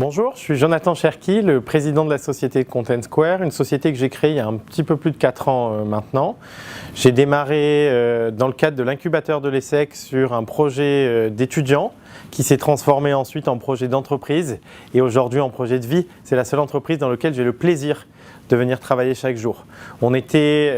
Bonjour, je suis Jonathan Cherki, le président de la société Content Square, une société que j'ai créée il y a un petit peu plus de 4 ans maintenant. J'ai démarré dans le cadre de l'incubateur de l'ESSEC sur un projet d'étudiants qui s'est transformé ensuite en projet d'entreprise et aujourd'hui en projet de vie. C'est la seule entreprise dans laquelle j'ai le plaisir de venir travailler chaque jour. On était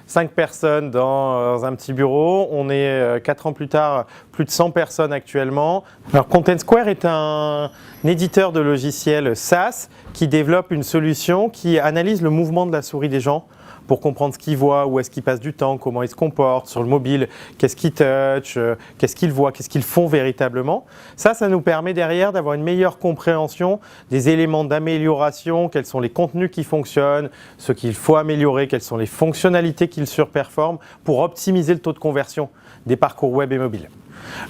5 personnes dans un petit bureau. On est 4 ans plus tard, plus de 100 personnes actuellement. Alors Content Square est un éditeur de logiciels SaaS qui développe une solution qui analyse le mouvement de la souris des gens pour comprendre ce qu'ils voient, où est-ce qu'ils passent du temps, comment ils se comportent sur le mobile, qu'est-ce qu'ils touchent, qu'est-ce qu'ils voient, qu'est-ce qu'ils font véritablement. Ça nous permet derrière d'avoir une meilleure compréhension des éléments d'amélioration, quels sont les contenus qui fonctionnent, ce qu'il faut améliorer, quelles sont les fonctionnalités qu'ils surperforment pour optimiser le taux de conversion des parcours web et mobiles.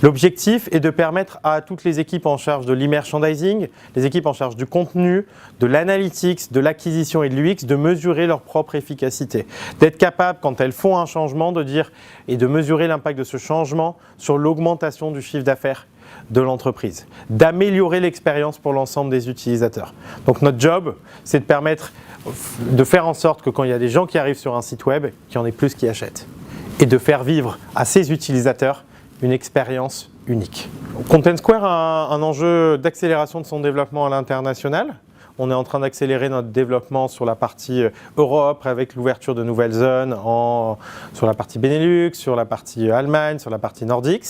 L'objectif est de permettre à toutes les équipes en charge de l'e-merchandising, les équipes en charge du contenu, de l'analytics, de l'acquisition et de l'UX, de mesurer leur propre efficacité. D'être capable, quand elles font un changement, de dire et de mesurer l'impact de ce changement sur l'augmentation du chiffre d'affaires de l'entreprise, d'améliorer l'expérience pour l'ensemble des utilisateurs. Donc notre job, c'est de permettre de faire en sorte que quand il y a des gens qui arrivent sur un site web, qu'il y en ait plus qui achètent et de faire vivre à ces utilisateurs une expérience unique. Content Square a un enjeu d'accélération de son développement à l'international. On est en train d'accélérer notre développement sur la partie Europe avec l'ouverture de nouvelles zones sur la partie Benelux, sur la partie Allemagne, sur la partie Nordiques.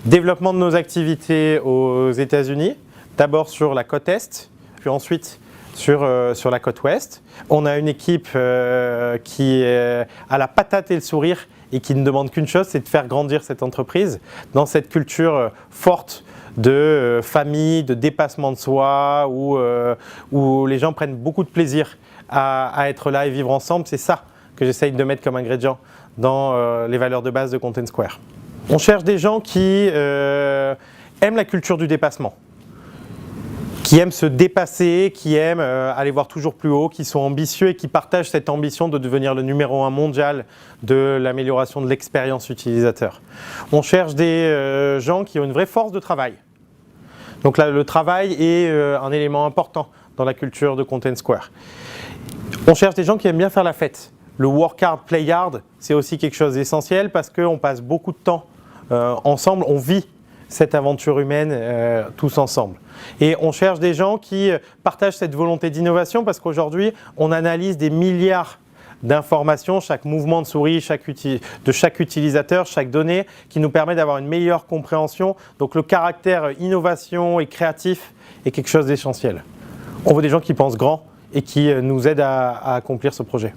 Développement de nos activités aux États-Unis, d'abord sur la côte Est, puis ensuite sur la côte Ouest. On a une équipe qui a la patate et le sourire et qui ne demande qu'une chose, c'est de faire grandir cette entreprise dans cette culture forte de famille, de dépassement de soi, où les gens prennent beaucoup de plaisir à être là et vivre ensemble. C'est ça que j'essaye de mettre comme ingrédient dans les valeurs de base de Content Square. On cherche des gens qui aiment la culture du dépassement, qui aiment se dépasser, qui aiment aller voir toujours plus haut, qui sont ambitieux et qui partagent cette ambition de devenir le numéro 1 mondial de l'amélioration de l'expérience utilisateur. On cherche des gens qui ont une vraie force de travail. Donc là, le travail est un élément important dans la culture de Content Square. On cherche des gens qui aiment bien faire la fête. Le work hard, play hard, c'est aussi quelque chose d'essentiel parce qu'on passe beaucoup de temps ensemble, on vit cette aventure humaine tous ensemble. Et on cherche des gens qui partagent cette volonté d'innovation parce qu'aujourd'hui, on analyse des milliards d'informations, chaque mouvement de souris de chaque utilisateur, chaque donnée, qui nous permet d'avoir une meilleure compréhension. Donc le caractère innovation et créatif est quelque chose d'essentiel. On veut des gens qui pensent grand et qui nous aident à accomplir ce projet.